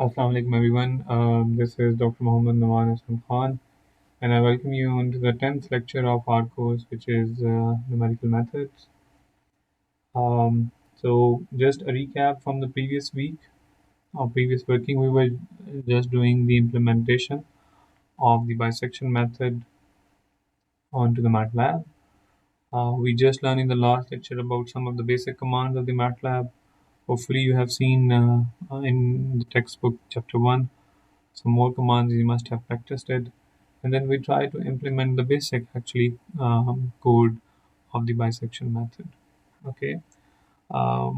Assalamu alaikum everyone. This is Dr. Mohammed Nawan Hassan Khan, and I welcome you on to the 10th lecture of our course, which is Numerical Methods. So, just a recap from the previous week, or previous working, we were just doing the implementation of the bisection method onto the MATLAB. We just learned in the last lecture about some of the basic commands of the MATLAB. Hopefully, you have seen in the textbook, chapter 1, some more commands you must have practiced it, and then we try to implement the basic actually code of the bisection method. Okay,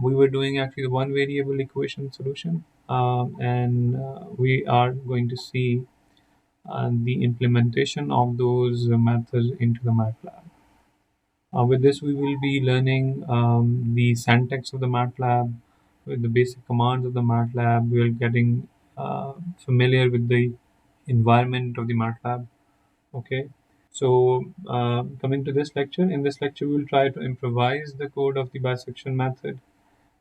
we were doing actually the one variable equation solution, and we are going to see the implementation of those methods into the MATLAB. With this, we will be learning the syntax of the MATLAB, with the basic commands of the MATLAB. We are getting familiar with the environment of the MATLAB. Okay, so coming to this lecture, in this lecture, we will try to improvise the code of the bisection method,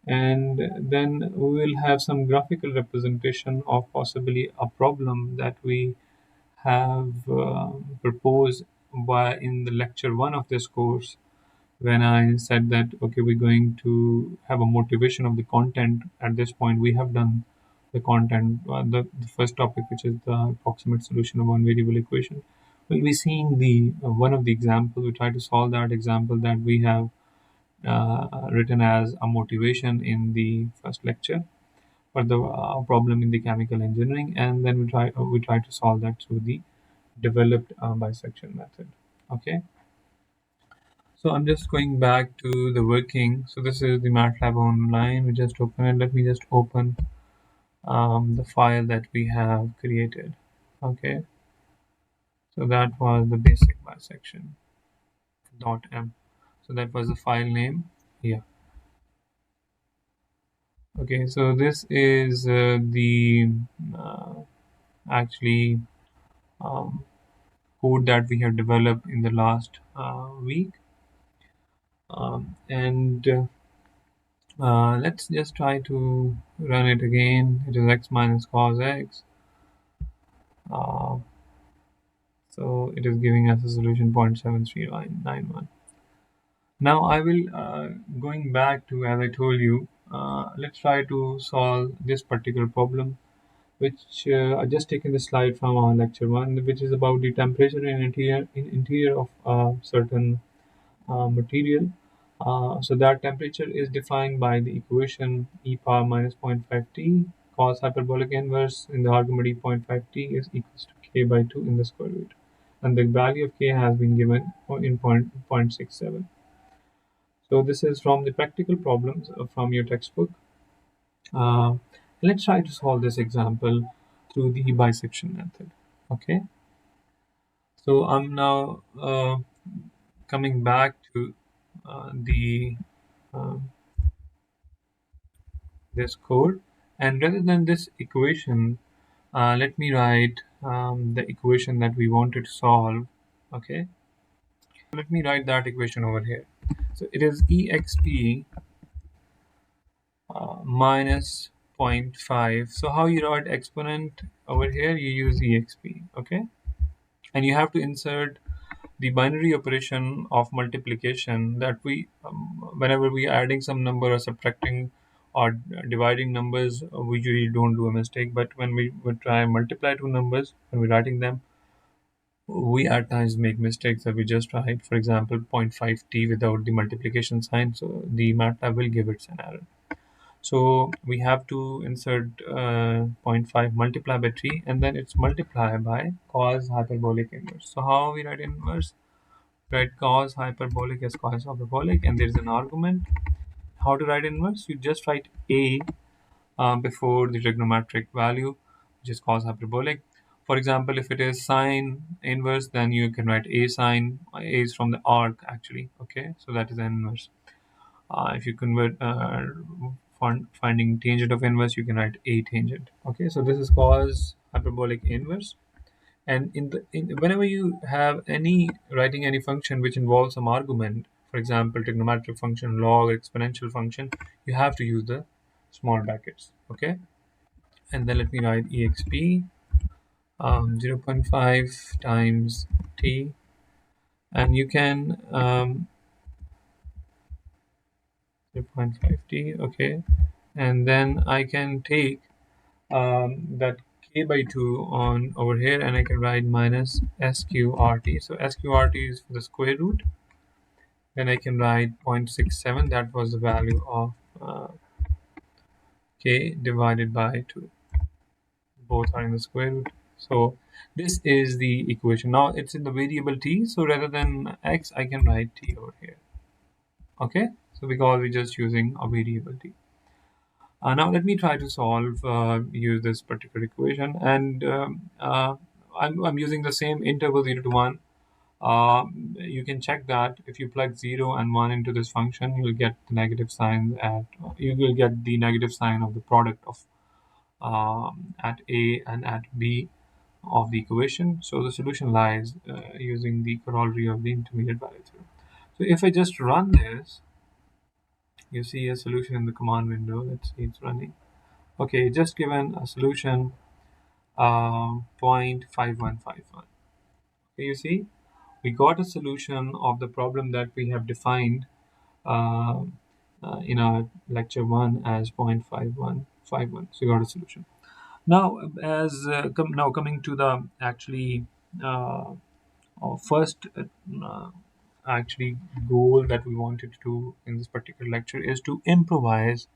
and then we will have some graphical representation of possibly a problem that we have proposed by in the lecture 1 of this course, when I said that okay, we're going to have a motivation of the content. At this point, we have done the content, the first topic, which is the approximate solution of one variable equation. We'll be seeing the one of the examples. We try to solve that example that we have written as a motivation in the first lecture for the problem in the chemical engineering, and then we try to solve that through the developed bisection method. Okay. So I'm just going back to the working. So this is the MATLAB online. We just open it. Let me just open the file that we have created. Okay. So that was the basic bisection .m. So that was the file name here. Okay. So this is the uh, actually um, code that we have developed in the last week. And let's just try to run it again. It is x minus cos x. Uh, so it is giving us a solution 0.7391. Now I will, going back to as I told you, let's try to solve this particular problem, which I just taken the slide from our lecture 1, which is about the temperature in interior of certain material. So that temperature is defined by the equation e power minus zero point 0.5 t cos hyperbolic inverse in the argument e zero point 0.5 t is equals to k by 2 in the square root. And the value of k has been given in 0.67. So this is from the practical problems from your textbook. Uh, let's try to solve this example through the bisection method. Okay. So I'm now coming back to the um, this code, and rather than this equation, let me write the equation that we wanted to solve. Okay, let me write that equation over here. So it is exp minus zero point 0.5. So how you write exponent over here, you use exp. Okay, and you have to insert the binary operation of multiplication that we whenever we are adding some number or subtracting or dividing numbers, we usually don't do a mistake, but when we would try and multiply two numbers when we're writing them, we at times make mistakes that we just write, for example, 0.5t without the multiplication sign, so the MATLAB will give it an error. So we have to insert 0.5 multiply by 3, and then it's multiplied by cos hyperbolic inverse. So how we write inverse? Write cos hyperbolic as cos hyperbolic, and there is an argument. How to write inverse? You just write a before the trigonometric value, which is cos hyperbolic. For example, if it is sine inverse, then you can write a sine. A is from the arc actually. Okay, so that is an inverse. If you convert finding tangent of inverse, you can write a tangent. Okay, so this is cos hyperbolic inverse. And whenever you have any writing any function which involves some argument, for example, trigonometric function, log, exponential function, you have to use the small brackets. Okay. and then let me write exp 0.5 times t, and you can 0.5t, okay, and then I can take that k by 2 on over here, and I can write minus sqrt. So sqrt is for the square root. Then I can write 0.67, that was the value of uh, k divided by 2. Both are in the square root. So this is the equation. Now it's in the variable t, so rather than x, I can write t over here. Okay, so because we're just using a variable t. Now let me try to solve, use this particular equation, and I'm using the same interval 0 to 1. You can check that if you plug 0 and 1 into this function, you'll get the negative sign you will get the negative sign of the product of at A and at B of the equation. So the solution lies using the corollary of the intermediate value theorem. So if I just run this, you see a solution in the command window. Let's see, it's running. Okay, just given a solution 0.5151. Okay, you see, we got a solution of the problem that we have defined uh, in our lecture 1 as 0.5151. So we got a solution. Now, now coming to the actually uh, first actually goal that we wanted to do in this particular lecture is to improvise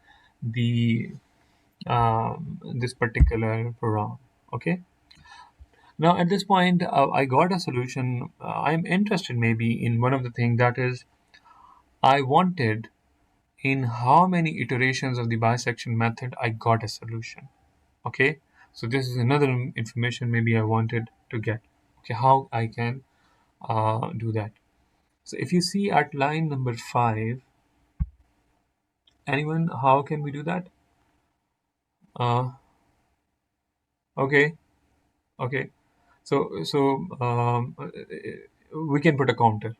the this particular program. Okay. Now at this point, I got a solution. I'm interested maybe in one of the things that is I wanted in how many iterations of the bisection method I got a solution. Okay, so this is another information maybe I wanted to get. Okay, how I can do that. So if you see at line number 5, anyone, how can we do that? Uh, okay, okay. So we can put a counter.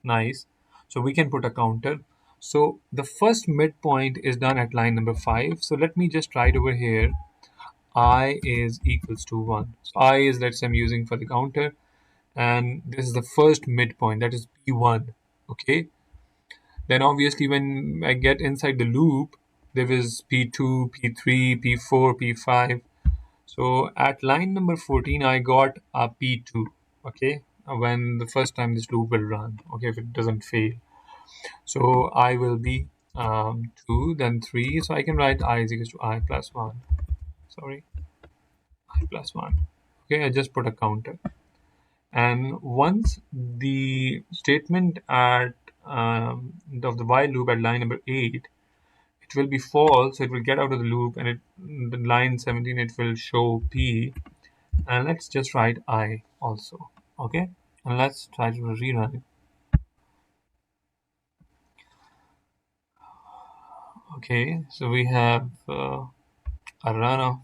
Nice. So we can put a counter. So the first midpoint is done at line number 5. So let me just write over here I is equals to 1. So I is, let's say I'm using for the counter, and this is the first midpoint, that is P1. Okay, then obviously when I get inside the loop, there is P2, P3, P4, P5. So at line number 14 I got a P2. Okay, when the first time this loop will run, okay, if it doesn't fail. So I will be 2, then 3. So I can write I is equals to I plus 1. Sorry, I plus 1. Okay, I just put a counter. And once the statement at of the while loop at line number 8, it will be false, so it will get out of the loop, and the line 17 it will show P, and let's just write I also. Okay, and let's try to rerun it. Okay, so we have a run of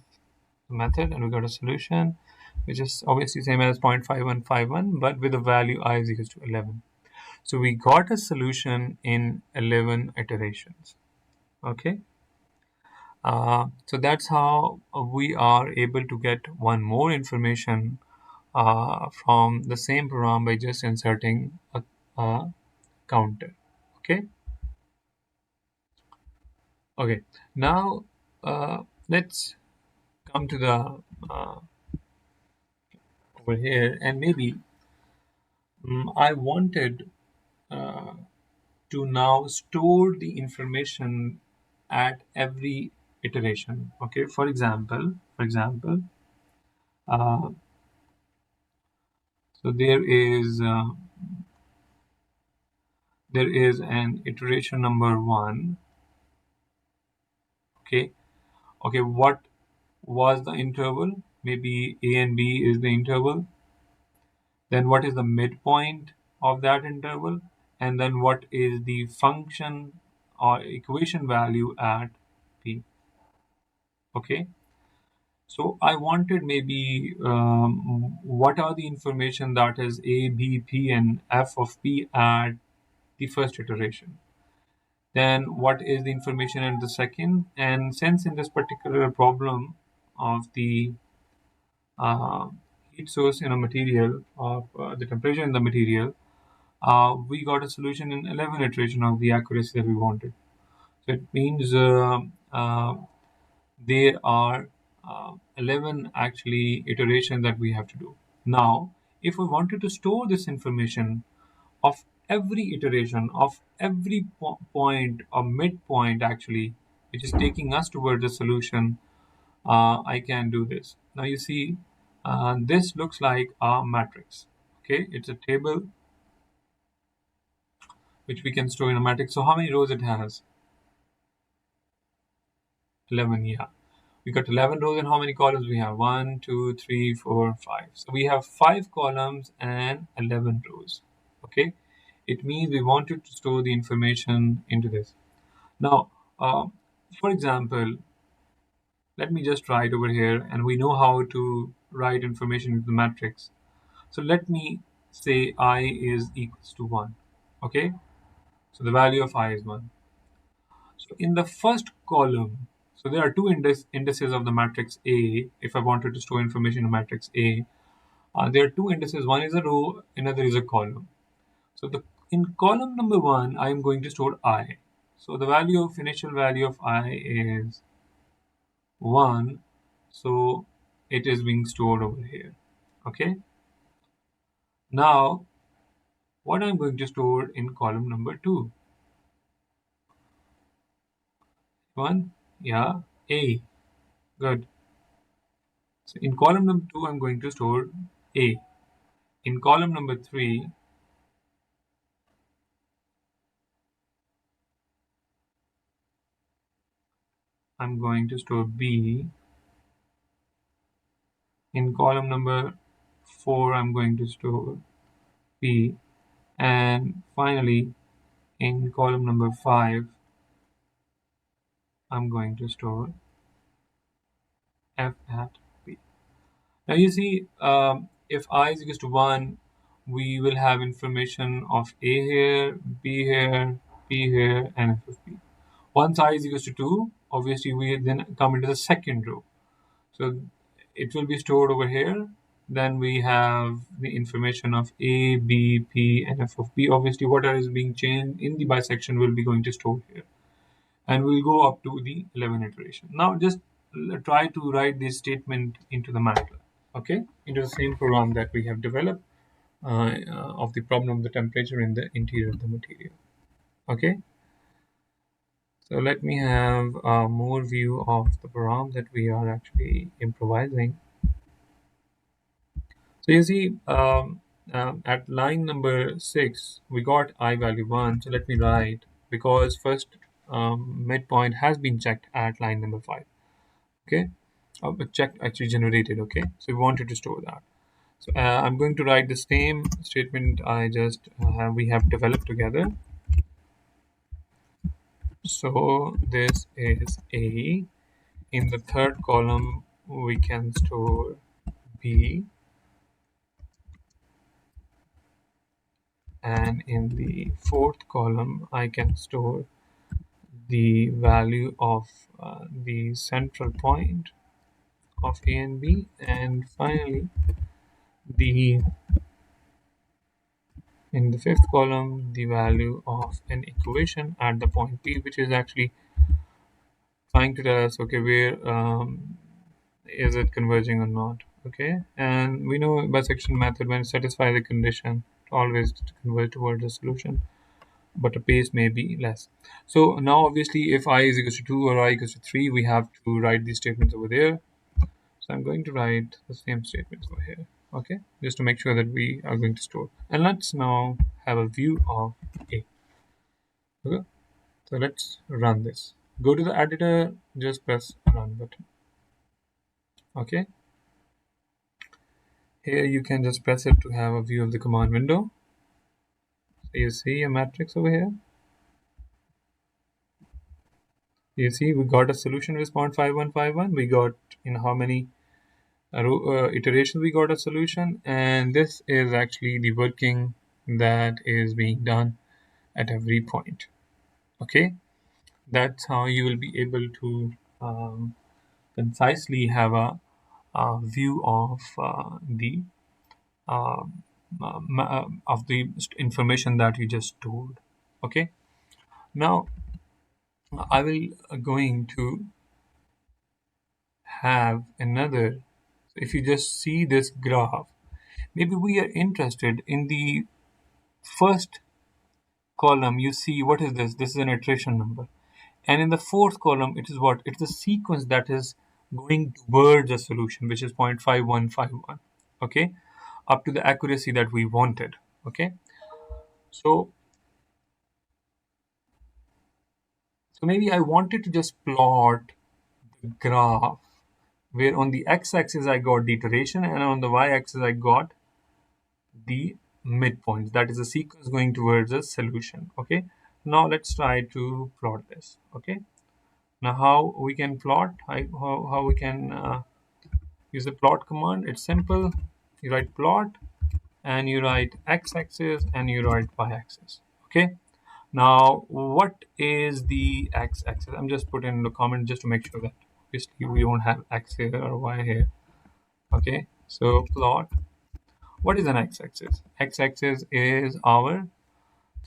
the method, and we got a solution which is obviously same as 0.5151, but with the value I is equals to 11. So we got a solution in 11 iterations. Okay, so that's how we are able to get one more information from the same program by just inserting a counter. Okay, okay. Now let's come to the over here, and maybe I wanted uh, to now store the information at every iteration. Okay, for example, uh, so there is an iteration number 1. Okay, okay, what was the interval? Maybe a and b is the interval. Then what is the midpoint of that interval? And then what is the function or equation value at p? Okay, so I wanted maybe what are the information that is a, b, p, and f of p at the first iteration. Then what is the information at the second? And since in this particular problem of the uh, heat source in a material, of the temperature in the material, we got a solution in 11 iteration of the accuracy that we wanted. So it means there are 11 actually iterations that we have to do. Now, if we wanted to store this information of every iteration, of every point or midpoint actually, which is taking us towards the solution, I can do this. Now you see, this looks like a matrix. Okay, it's a table which we can store in a matrix. So how many rows it has? 11, yeah. We got 11 rows, and how many columns we have? 1, 2, 3, 4, 5. So we have 5 columns and 11 rows. Okay, it means we wanted to store the information into this. Now, for example, let me just write over here, and we know how to write information into the matrix. So let me say I is equals to 1. Okay, so the value of I is 1. So in the first column, so there are two indices of the matrix A. If I wanted to store information in matrix A, there are two indices. One is a row, another is a column. So in column number 1, I am going to store I. So the initial value of I is 1. So it is being stored over here. Okay. Now, what I'm going to store in column number 2? 1, yeah, A. Good. So in column number 2, I'm going to store A. In column number 3, I'm going to store B. In column number 4, I'm going to store P. And finally, in column number 5, I'm going to store F at P. Now you see, if I is equals to 1, we will have information of A here, B here, P here, and F of P. Once I is equals to 2, obviously we then come into the second row. So it will be stored over here. Then we have the information of A, B, P, and F of P. Obviously, whatever is being changed in the bisection will be going to store here. And we'll go up to the 11 iteration. Now just try to write this statement into the MATLAB, okay? Into the same program that we have developed of the problem of the temperature in the interior of the material, okay? So let me have a more view of the program that we are actually improvising. So you see, at line number 6, we got I value 1. So let me write, because first midpoint has been checked at line number 5. Okay, but checked actually generated. Okay, so we wanted to store that. So I'm going to write the same statement I just we have developed together. So this is A. In the third column, we can store B. And in the fourth column, I can store the value of the central point of A and B, and finally the in the fifth column the value of an equation at the point P, which is actually trying to tell us, okay, where is it converging or not. Okay, and we know bisection method, when it satisfies the condition, it always converge towards the solution, but the pace may be less. So now obviously if I is equals to 2 or I equals to 3, we have to write these statements over there. So I'm going to write the same statements over here, okay, just to make sure that we are going to store. And let's now have a view of A. Okay, so let's run this. Go to the editor, just press run button. Okay, here you can just press it to have a view of the command window. So you see a matrix over here. You see we got a solution response 5151. We got in how many iterations we got a solution, and this is actually the working that is being done at every point. Okay, that's how you will be able to concisely have a view of the uh, of the information that you just stored. Okay. Now I will going to have another. If you just see this graph, maybe we are interested in the first column. You see, what is this? This is an iteration number. And in the fourth column, it is what? It's a sequence that is going towards a solution, which is 0.5151. Okay, up to the accuracy that we wanted. Okay, so maybe I wanted to just plot the graph where on the x-axis I got the iteration and on the y-axis I got the midpoints. That is a sequence going towards a solution. Okay, now let's try to plot this. Okay, now how we can plot? How we can use the plot command? It's simple. You write plot and you write x-axis and you write y-axis. Okay. Now, what is the x-axis? I'm just putting in the comment just to make sure that obviously we don't have x here or y here. Okay. So plot. What is an x-axis? X-axis is our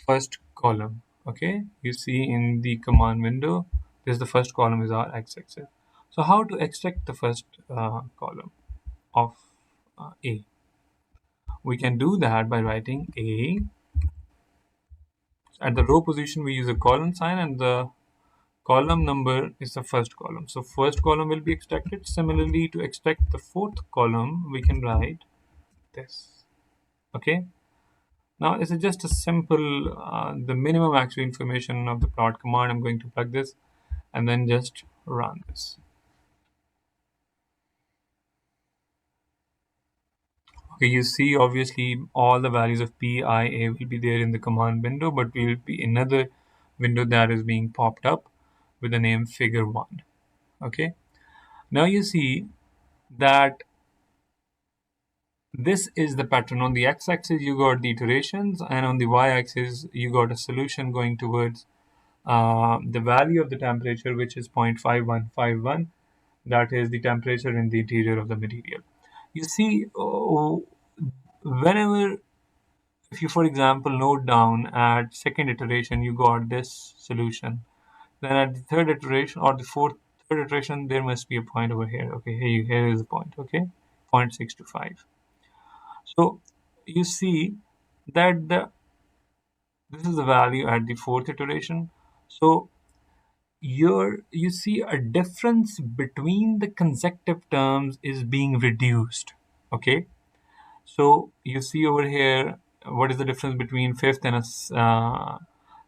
first column. Okay. You see in the command window, this is the first column is our x-axis. So how to extract the first column of A? We can do that by writing A. At the row position, we use a colon sign and the column number is the first column. So first column will be extracted. Similarly, to extract the fourth column, we can write this. Okay. Now, this is just a simple, the minimum actual information of the plot command. I'm going to plug this and then just run this. Okay, you see obviously all the values of P, I, A will be there in the command window, but will be another window that is being popped up with the name figure 1. Okay, now you see that this is the pattern. On the x-axis you got the iterations and on the y-axis you got a solution going towards the value of the temperature, which is 0.5151. That is the temperature in the interior of the material. You see, whenever, if you for example note down at second iteration you got this solution, then at the third iteration or the third iteration there must be a point over here. Okay, here is the point. Okay, 0.625. So you see that this is the value at the fourth iteration. So you see a difference between the consecutive terms is being reduced. Okay, so you see over here what is the difference between fifth and a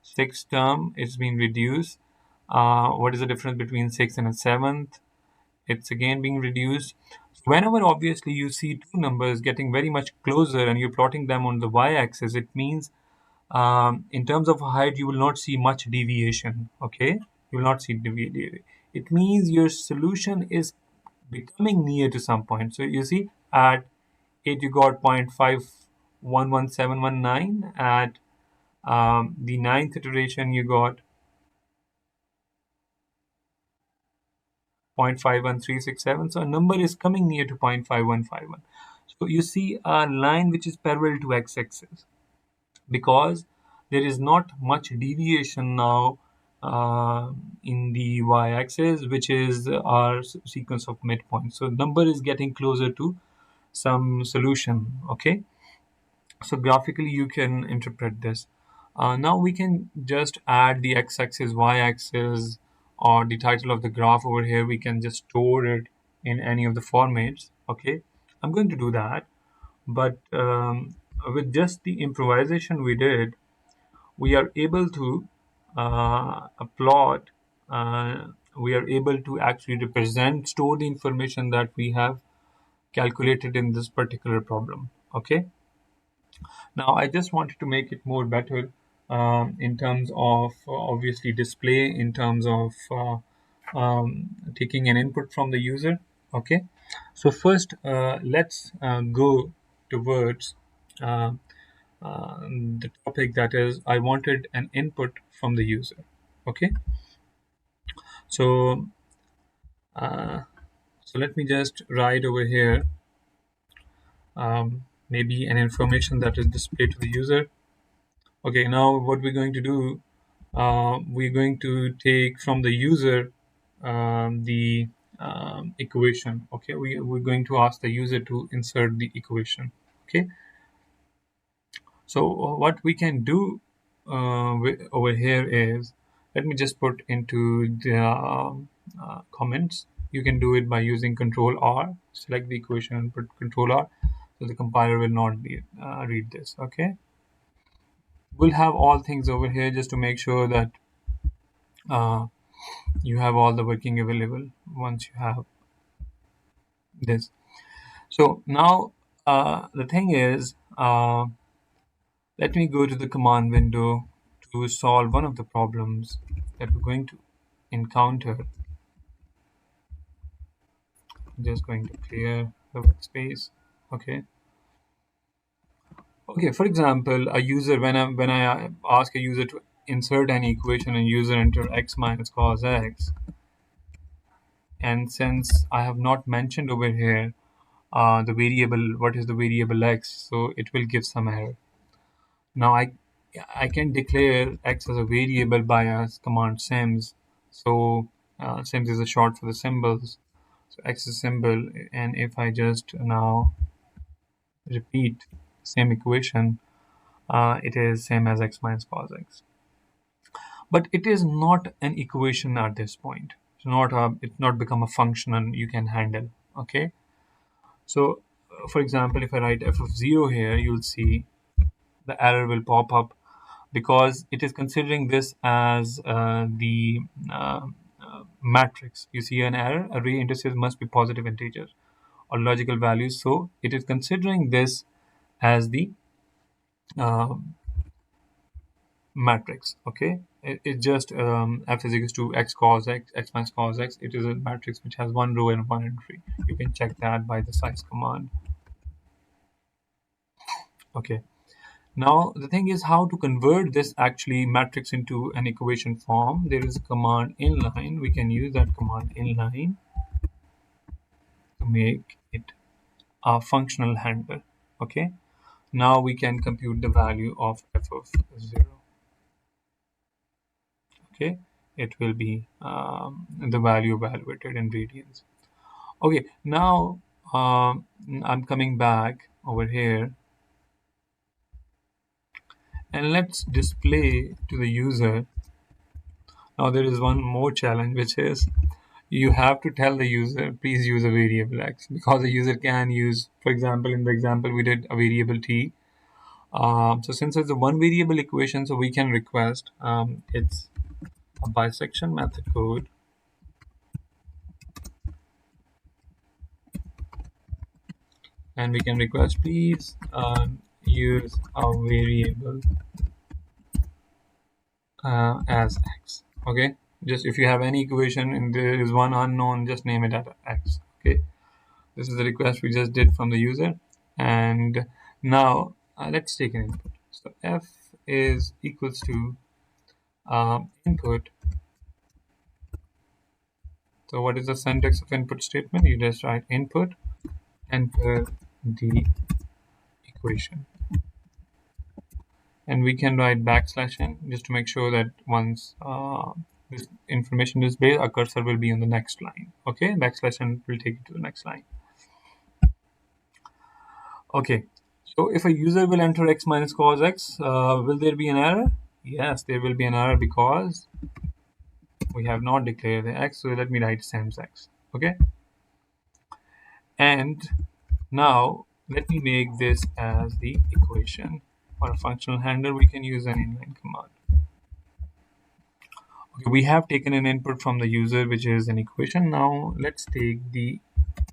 sixth term? It's been reduced. What is the difference between sixth and a seventh? It's again being reduced. Whenever obviously you see two numbers getting very much closer and you're plotting them on the y-axis, it means in terms of height you will not see much deviation. Okay, you will not see deviation. It means your solution is becoming near to some point. So you see at 8 you got 0.511719. At the ninth iteration you got 0.51367. So a number is coming near to 0.5151. So you see a line which is parallel to x-axis because there is not much deviation now in the y-axis, which is our sequence of midpoints. So number is getting closer to some solution. Okay, so graphically you can interpret this. Now we can just add the x-axis, y-axis, or the title of the graph over here. We can just store it in any of the formats. Okay, I'm going to do that, but with just the improvisation we did, we are able to plot. We are able to actually store the information that we have calculated in this particular problem. Okay. Now, I just wanted to make it more better in terms of obviously display, in terms of taking an input from the user. Okay, so first let's go towards uh, the topic that is I wanted an input from the user. Okay, so So let me just write over here maybe an information that is displayed to the user. Okay, now what we're going to do, we're going to take from the user the equation. Okay, we're going to ask the user to insert the equation. Okay, so what we can do over here is, let me just put into the comments. You can do it by using Control R, select the equation and put Control R, so the compiler will not read this. Okay, we'll have all things over here just to make sure that uh, you have all the working available once you have this. So now the thing is, let me go to the command window to solve one of the problems that we're going to encounter. I'm just going to clear the workspace. Okay. Okay. For example, a user, when I ask a user to insert an equation and user enter x minus cos x, and since I have not mentioned over here the variable, what is the variable x, so it will give some error. Now I can declare x as a variable by a command sims. So sims is a short for the symbols. So x is symbol, and if I just now repeat same equation, it is same as x minus cos x. But it is not an equation at this point. It's not become a function and you can handle. Okay. So for example, if I write f of 0 here, you'll see the error will pop up because it is considering this as the matrix. You see an error, array indices must be positive integers or logical values. So it is considering this as the uh, matrix. Okay, it just f is equals to x cos x, x minus cos x. It is a matrix which has one row and one entry. You can check that by the size command. Okay. Now the thing is how to convert this actually matrix into an equation form. There is a command inline. We can use that command inline to make it a functional handler. Okay. Now we can compute the value of f of 0. Okay. It will be the value evaluated in radians. Okay. Now I'm coming back over here, and let's display to the user. Now there is one more challenge, which is you have to tell the user, please use a variable x, because the user can use, for example, in the example we did a variable t. So since it's a one variable equation, so we can request it's a bisection method code, and we can request please use a variable as x. Okay, just if you have any equation and there is one unknown, just name it as x. Okay, this is the request we just did from the user. And now let's take an input. So f is equals to input. So what is the syntax of input statement? You just write input, enter the equation, and we can write \n just to make sure that once this information is displayed, our cursor will be on the next line. Okay, \n will take you to the next line. Okay, so if a user will enter x minus cos x, will there be an error? Yes, there will be an error because we have not declared the x. So let me write sims x. Okay, and now let me make this as the equation. For a functional handler, we can use an inline command. Okay, we have taken an input from the user, which is an equation. Now let's take the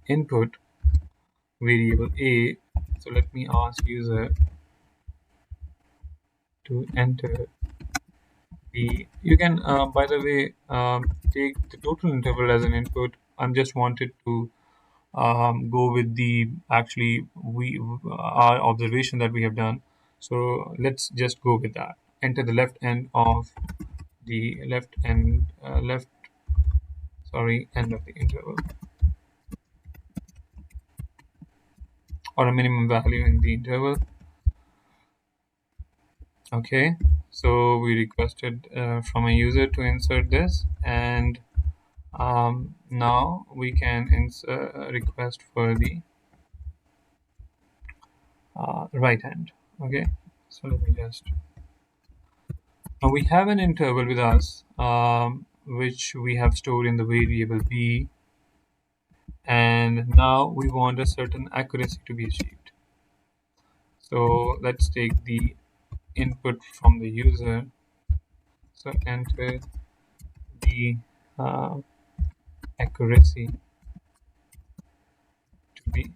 input variable a. So let me ask user to enter the. You can, by the way, take the total interval as an input. I'm just wanted to go with the actually our observation that we have done. So let's just go with that. Enter the left end of the left end, end of the interval. or a minimum value in the interval. Okay, so we requested from a user to insert this, and now we can request for the right hand. Okay, so let me just. Now we have an interval with us, which we have stored in the variable b, and now we want a certain accuracy to be achieved. So let's take the input from the user. So enter the uh, accuracy to be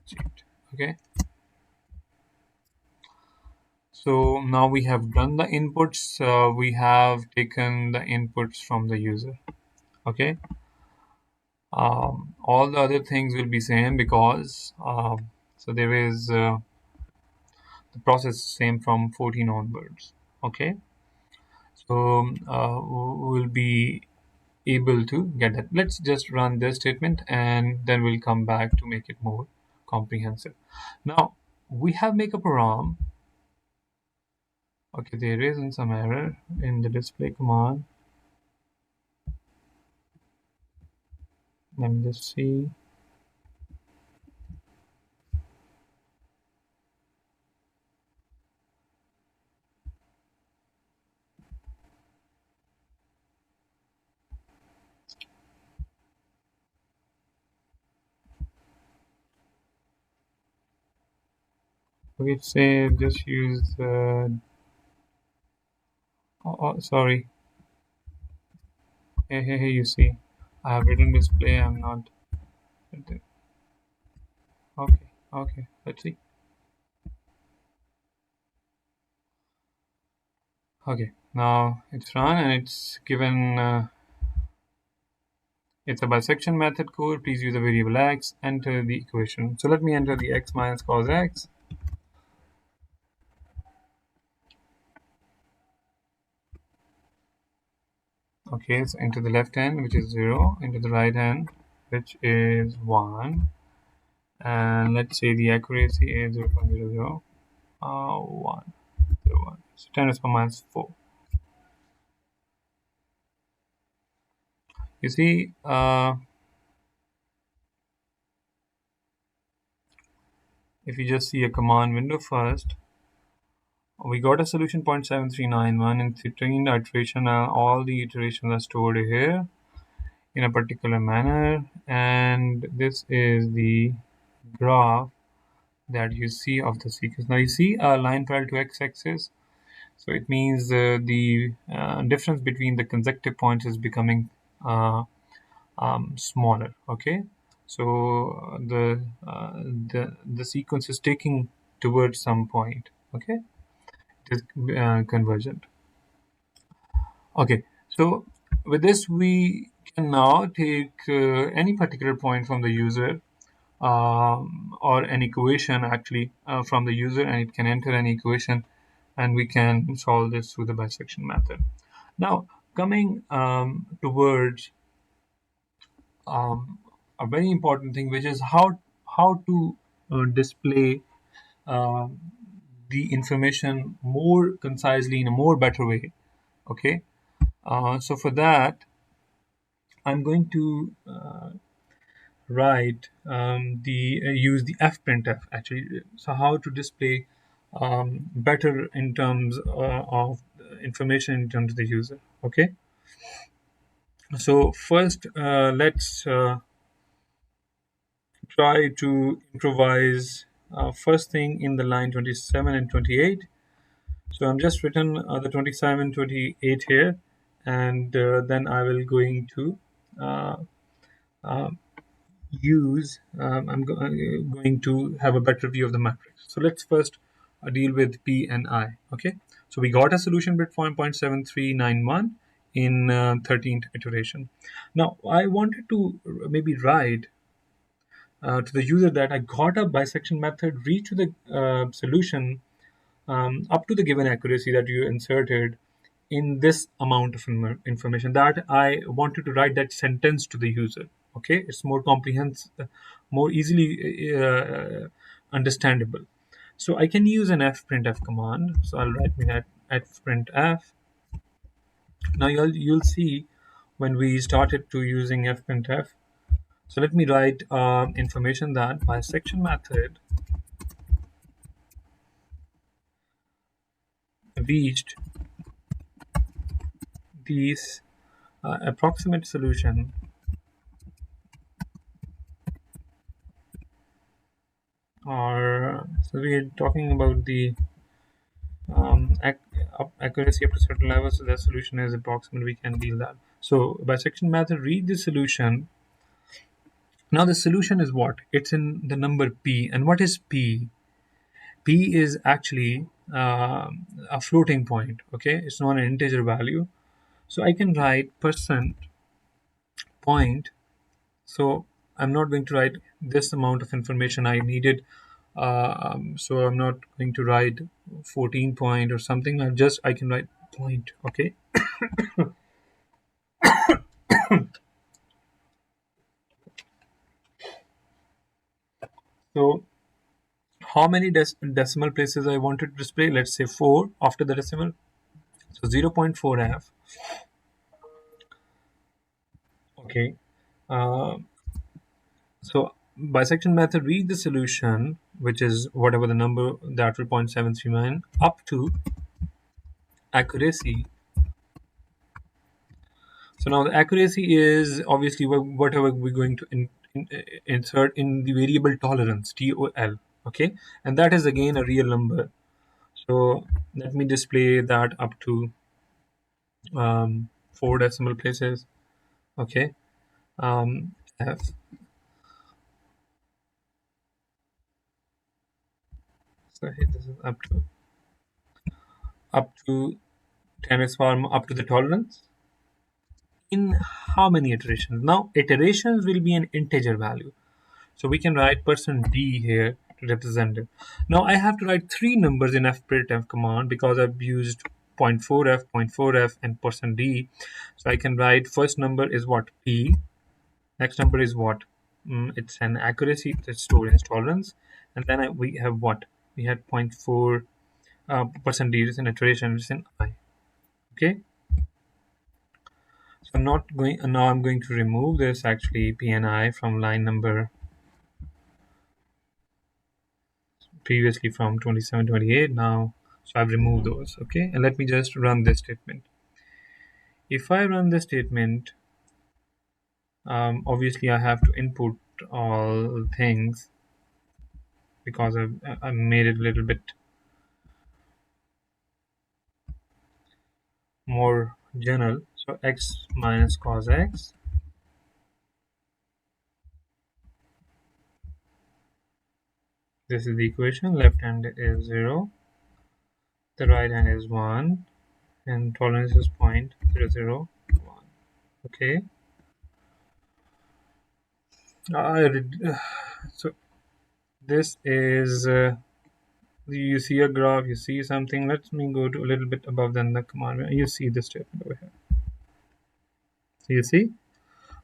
achieved. Okay. So now we have done the inputs. We have taken the inputs from the user. Okay. All the other things will be same because so there is the process same from 14 onwards. Okay. So we'll be able to get that. Let's just run this statement and then we'll come back to make it more comprehensive. Now we have make a program. Okay, there isn't some error in the display command. Let me just see. Okay, say just use. Sorry. Hey, you see, I have written display. I'm not. Okay, okay. Let's see. Okay, now it's run and it's given. It's a bisection method code. Please use the variable x. Enter the equation. So let me enter the x minus cos x. Okay, so into the left hand, which is 0, into the right hand, which is 1, and let's say the accuracy is 0.00, 1, 0, 1. So 10 is per minus 4. You see, if you just see a command window first, we got a solution 0.7391 in 13 iteration. All the iterations are stored here in a particular manner, and this is the graph that you see of the sequence. Now you see a line parallel to x-axis, so it means the difference between the consecutive points is becoming smaller. Okay, so the sequence is taking towards some point. Okay, it is convergent. Okay, so with this we can now take any particular point from the user or an equation actually from the user, and it can enter an equation, and we can solve this through the bisection method. Now coming towards a very important thing, which is how to display uh, the information more concisely in a more better way. Okay, so for that I'm going to write the use the fprintf actually. So how to display better in terms of information in terms of the user. Okay, so first let's try to improvise first thing in the line 27 and 28. So I'm just written the 27 28 here, and then I will going to uh, uh, use going to have a better view of the matrix. So let's first deal with P and I. Okay, so we got a solution bit for 0.7391 in 13th iteration. Now I wanted to maybe write to the user that I got a bisection method reach to the solution up to the given accuracy that you inserted in this amount of information, that I wanted to write that sentence to the user. Okay, it's more comprehensive, more easily understandable. So I can use an fprintf command. So I'll write me that fprintf. Now you'll see when we started to using fprintf. So let me write information that bisection method reached these approximate solution, or so we're talking about the accuracy up to certain level. So the solution is approximate. We can deal that. So bisection method read the solution. Now the solution is what? It's in the number p. And what is p? P is actually a floating point. Okay, it's not an integer value. So I can write percent point. So I'm not going to write this amount of information I needed. So I'm not going to write 14 point or something. I can write point. Okay. So how many decimal places I wanted to display? Let's say 4 after the decimal. So 0.4f. Okay. Uh, so bisection method read the solution, which is whatever the number, the actual 0.739, up to accuracy. So now the accuracy is obviously whatever we're going to insert in the variable tolerance, TOL. Okay, and that is again a real number. So let me display that up to 4 decimal places. Okay, F. So here this is up to 10 is form up to the tolerance. In how many iterations? Now iterations will be an integer value. So we can write %d here to represent it. Now I have to write 3 numbers in fprintf command because I've used 0.4f, 0.4f, and %d. So I can write first number is what? P. Next number is what? It's an accuracy that's stored in tolerance. And then we have what? We had 0.4 %d is an iteration, it's in I. Okay. So I'm not going now. I'm going to remove this actually PNI from line number previously from 27, 28 now. So I've removed those. Okay, and let me just run this statement. If I run the statement, obviously I have to input all things because I've made it a little bit more general. So x minus cos x. This is the equation. Left hand is 0. The right hand is 1. And tolerance is 0.001. Okay. So this is you see a graph, you see something. Let me go to a little bit above than the command. You see this statement over here. So you see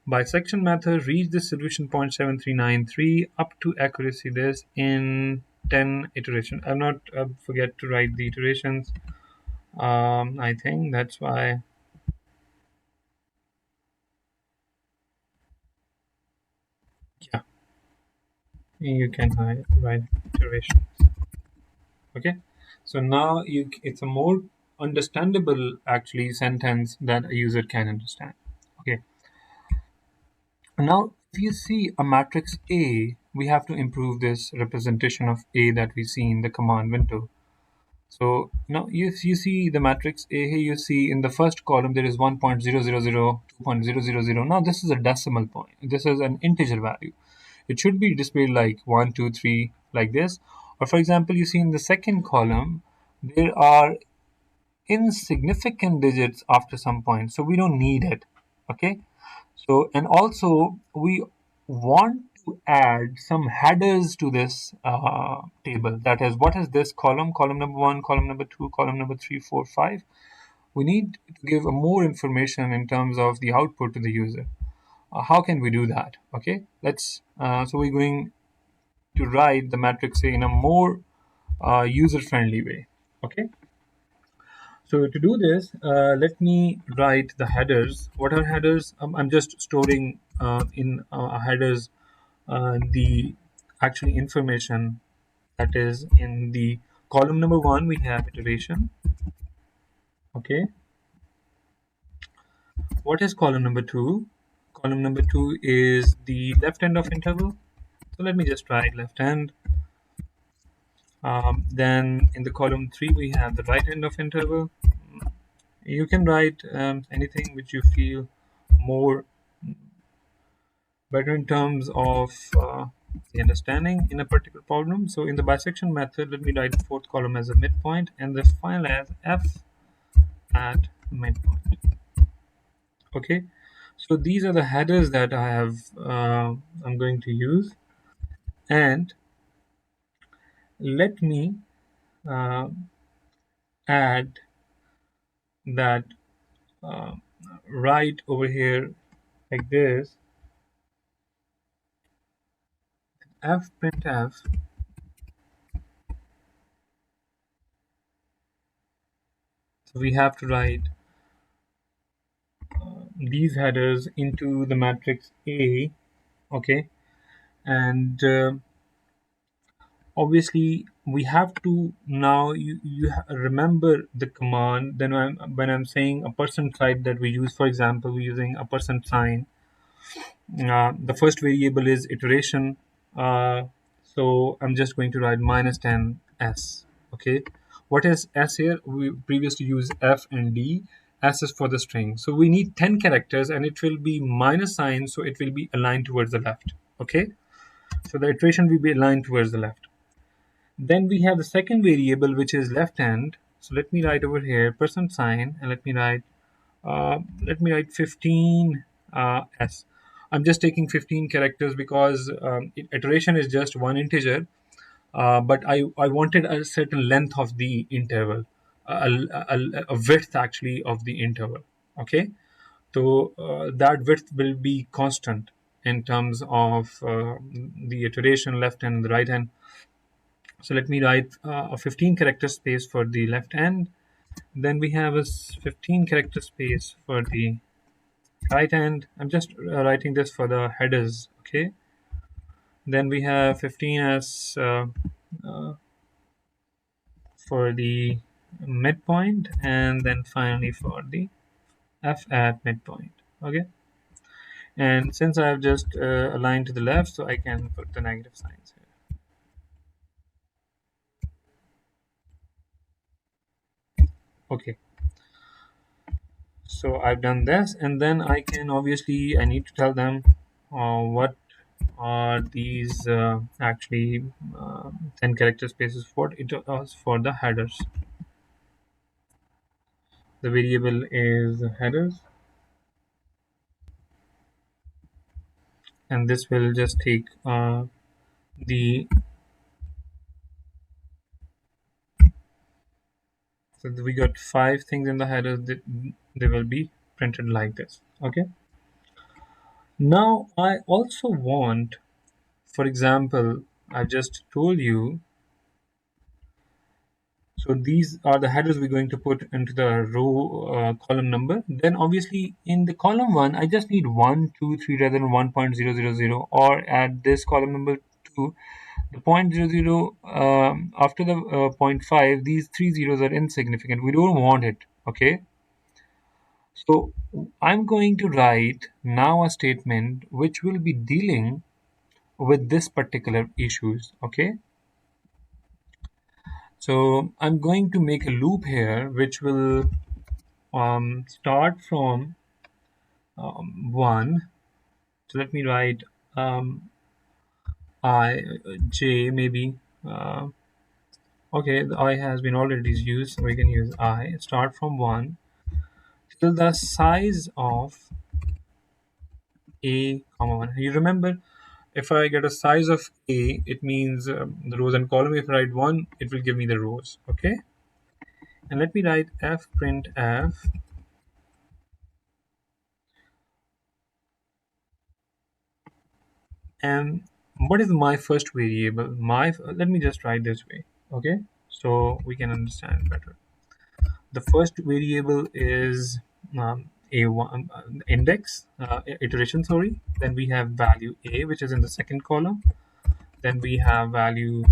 bisection method reach the solution 0.7393 up to accuracy this in 10 iteration. I'm not forget to write the iterations. I think that's why. Yeah, you can write iteration. Okay, so now it's a more understandable actually sentence that a user can understand. Okay, now if you see a matrix A, we have to improve this representation of A that we see in the command window. So now if you see the matrix A here, you see in the first column there is 1.000, 2.000. Now this is a decimal point, this is an integer value. It should be displayed like 1, 2, 3, like this. Or for example, you see in the second column there are insignificant digits after some point, so we don't need it. Okay, so and also we want to add some headers to this table. That is, what is this column number 1, column number 2, column number 3, 4, 5. We need to give more information in terms of the output to the user. How can we do that? Okay, let's so we're going to write the matrix A in a more user-friendly way. Okay, so to do this, let me write the headers. What are headers? I'm just storing in headers the actually information that is in the column number one. We have iteration. Okay, what is column number two? Column number two is the left end of interval. So let me just write left hand. Then in the column three, we have the right end of interval. You can write anything which you feel more better in terms of the understanding in a particular problem. So in the bisection method, let me write the fourth column as a midpoint and the final as f at midpoint. Okay, so these are the headers that I have I'm going to use, and let me uh, add that uh, right over here like this, f printf. So we have to write these headers into the matrix A. Okay, and obviously we have to now remember the command. Then when I'm saying a percent sign that we use, for example, we're using a percent sign. The first variable is iteration, uh, so I'm just going to write minus 10 s. Okay, what is s here? We previously used f and d. S is for the string, so we need 10 characters and it will be minus sign, so it will be aligned towards the left. Okay, so the iteration will be aligned towards the left. Then we have the second variable, which is left hand. So let me write over here percent sign, and let me write 15 s. I'm just taking 15 characters because iteration is just one integer, but I wanted a certain length of the interval, a width actually of the interval. Okay, so that width will be constant in terms of the iteration left and the right hand. So let me write a 15 character space for the left hand. Then we have a 15 character space for the right hand. I'm just writing this for the headers. Okay. Then we have 15 as uh, for the midpoint, and then finally for the f at midpoint. Okay. And since I've just aligned to the left, so I can put the negative signs here. Okay. So I've done this, and then I need to tell them what are these actually 10 character spaces for it for the headers. The variable is headers, and this will just take the so we got 5 things in the headers that they will be printed like this. Okay, now I also want, for example, I've just told you. So these are the headers we're going to put into the row column number. Then obviously in the column one, I just need 1, 2, 3 rather than 1.000, or at this column number 2, the 0.00 after the point 0.5, these 3 zeros are insignificant. We don't want it. Okay. So I'm going to write now a statement which will be dealing with this particular issues. Okay. So I'm going to make a loop here which will start from 1. So let me write I j maybe. Okay, the I has been already used, so we can use I. Start from 1 till the size of a comma 1. You remember, if I get a size of a, it means the rows and column. If I write 1, it will give me the rows. Okay, and let me write f print f And what is my first variable? Let me just write this way, okay, so we can understand better. The first variable is a1 index iteration, sorry. Then we have value a, which is in the second column. Then we have value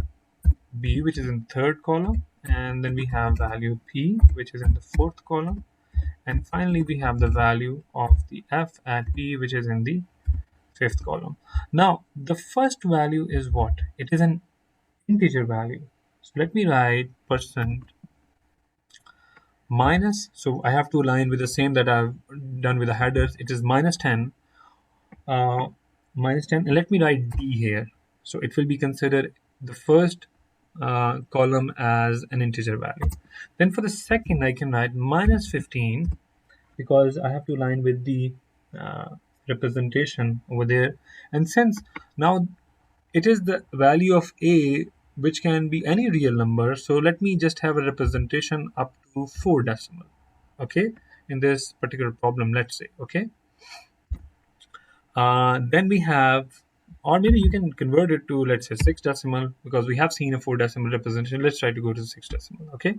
b, which is in the third column, and then we have value p, which is in the fourth column, and finally we have the value of the f at p, which is in the fifth column. Now the first value is what? It is an integer value. So let me write percent minus, so I have to align with the same that I've done with the headers. It is minus 10, uh, minus 10, and let me write d here. So it will be considered the first column as an integer value. Then for the second, I can write minus 15 because I have to align with the uh, representation over there. And since now it is the value of a, which can be any real number, so let me just have a representation up to 4 decimal, okay, in this particular problem, let's say, okay. Then we have, or maybe you can convert it to, let's say, 6 decimal, because we have seen a 4 decimal representation. Let's try to go to 6 decimal, okay.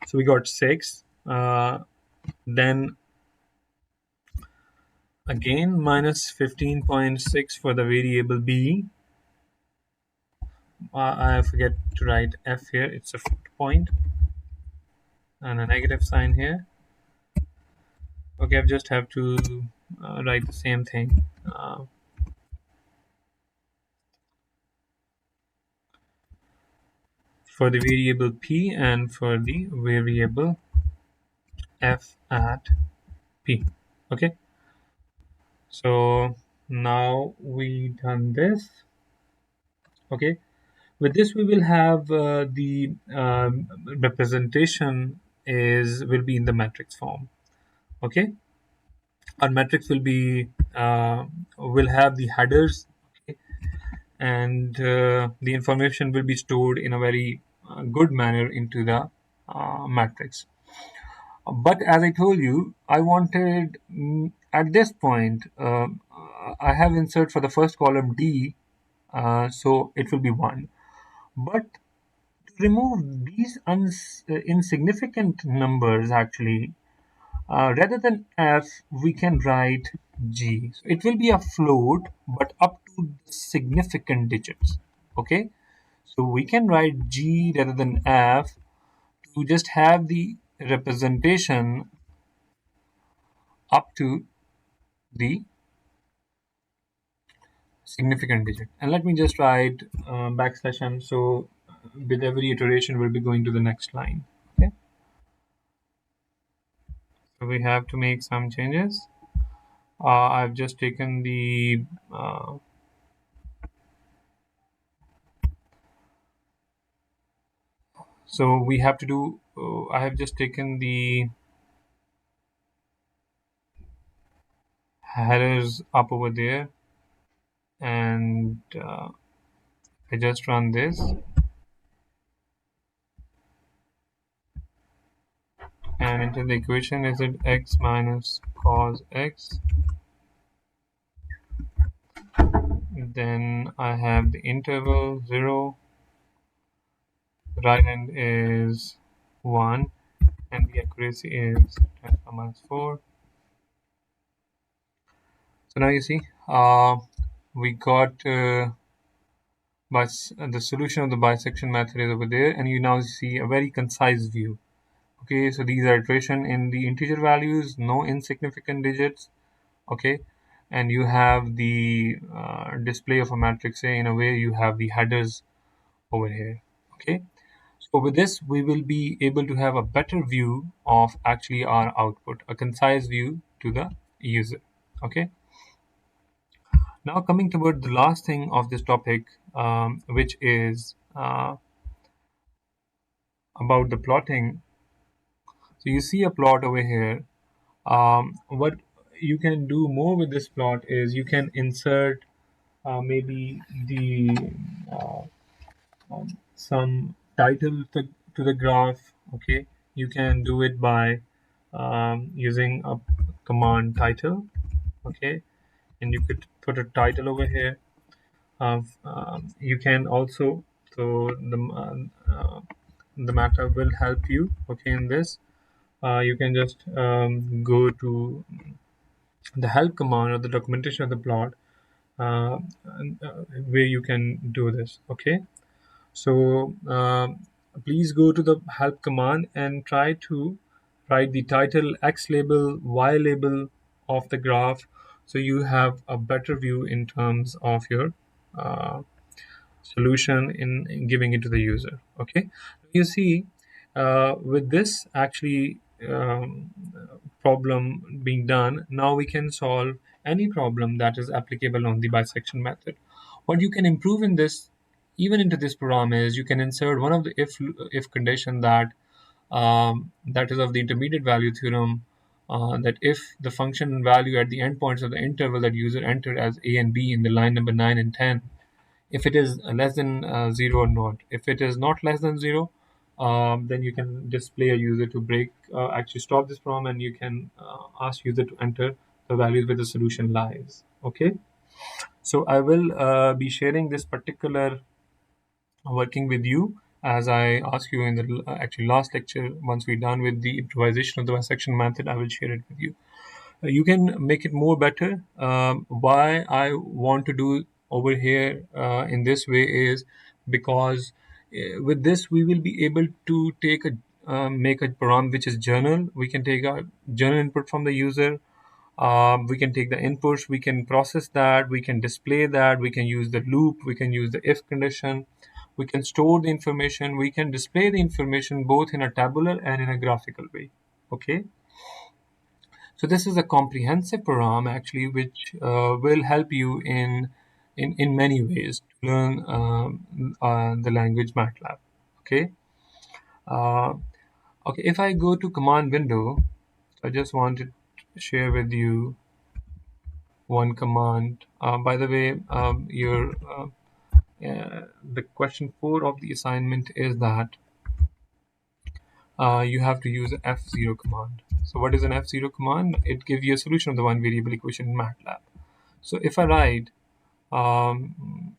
So we got 6, then again minus 15.6 for the variable b. I forget to write f here, it's a point and a negative sign here. Okay, I just have to write the same thing for the variable p and for the variable f at p. Okay, so now we done this. Okay, with this we will have the representation is will be in the matrix form. Okay, our matrix will have the headers, okay, and the information will be stored in a very good manner into the matrix. But as I told you, I wanted at this point I have insert for the first column d, so it will be 1. But to remove these insignificant numbers, actually, rather than f, we can write g. So it will be a float, but up to significant digits. Okay, so we can write g rather than f to just have the representation up to the significant digit. And let me just write backslash n. So with every iteration, we'll be going to the next line. Okay, so we have to make some changes. I've just taken the so we have to do. I have just taken the headers up over there, and I just run this, and into the equation is it x minus cos x. Then I have the interval 0, the right hand is 1, and the accuracy is 10 to the minus 4. So now you see we got the solution of the bisection method is over there, and you now see a very concise view. Okay, so these are iteration in the integer values, no insignificant digits. Okay, and you have the display of a matrix A in a way you have the headers over here. Okay, so with this we will be able to have a better view of actually our output, a concise view to the user. Okay, now coming toward the last thing of this topic, which is about the plotting. So you see a plot over here. What you can do more with this plot is you can insert maybe the uh, some title to the graph. Okay, you can do it by using a command title. Okay, and you could put a title over here. You can also, so the matter will help you, okay, in this. You can just go to the help command or the documentation of the plot, where you can do this, okay. So please go to the help command and try to write the title, X label, Y label of the graph, so you have a better view in terms of your uh, solution in giving it to the user. Okay, you see, with this actually problem being done, now we can solve any problem that is applicable on the bisection method. What you can improve in this, even into this program, is you can insert one of the if condition that that is of the intermediate value theorem, that if the function value at the endpoints of the interval that user entered as a and b in the line number 9 and 10, if it is less than 0 or not. If it is not less than 0, then you can display a user to break, actually stop this problem, and you can ask user to enter the values where the solution lies. Okay, so I will be sharing this particular working with you, as I asked you in the actually last lecture. Once we're done with the improvisation of the bisection method, I will share it with you. You can make it more better. Why I want to do over here in this way is because with this we will be able to take a make a program which is journal. We can take a journal input from the user. We can take the inputs, we can process that, we can display that, we can use the loop, we can use the if condition, we can store the information, we can display the information both in a tabular and in a graphical way. Okay, so this is a comprehensive program actually, which will help you in many ways to learn the language MATLAB. Okay. Uh, okay. If I go to command window, I just wanted to share with you one command. By the way, the question 4 of the assignment is that you have to use F0 command. So what is an F0 command? It gives you a solution of the one variable equation in MATLAB. So if I write um,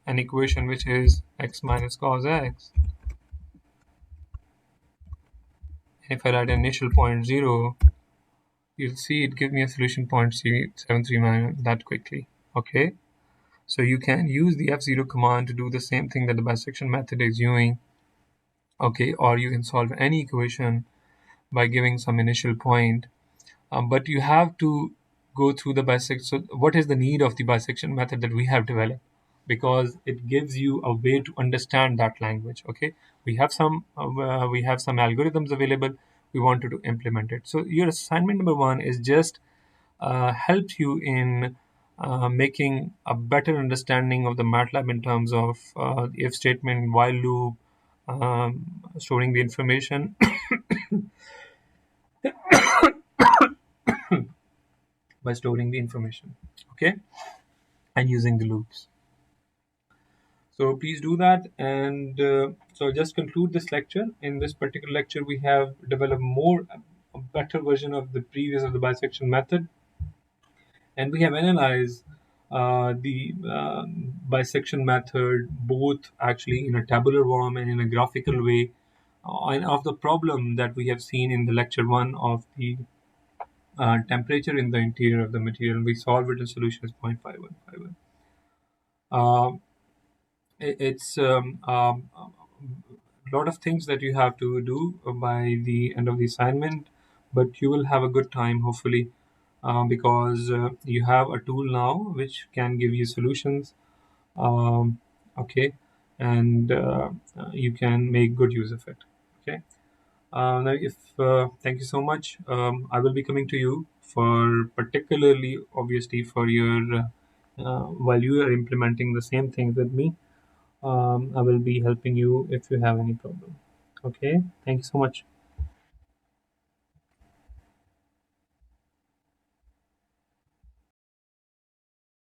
an equation which is x minus cos x, if I write an initial point 0, you'll see it gives me a solution 0.739 that quickly. Okay, so you can use the F0 command to do the same thing that the bisection method is doing. Okay, or you can solve any equation by giving some initial point. But you have to go through the bisection. So what is the need of the bisection method that we have developed? Because it gives you a way to understand that language. Okay, we have some algorithms available. We wanted to implement it. So your assignment number 1 is just helps you in making a better understanding of the MATLAB in terms of the if statement, while loop, storing the information by storing the information. Okay, and using the loops. So please do that. And so just conclude this lecture. In this particular lecture, we have developed a better version of the previous of the bisection method, and we have analyzed the bisection method both actually in a tabular form and in a graphical way, and of the problem that we have seen in the lecture 1 of the temperature in the interior of the material. We solved it. The solution is 0.5151. Uh, it's a lot of things that you have to do by the end of the assignment, but you will have a good time hopefully, because you have a tool now which can give you solutions. um, okay, and you can make good use of it. Okay. Now, if thank you so much. I will be coming to you for particularly, obviously, for your while you are implementing the same things with me. I will be helping you if you have any problem. Okay. Thank you so much.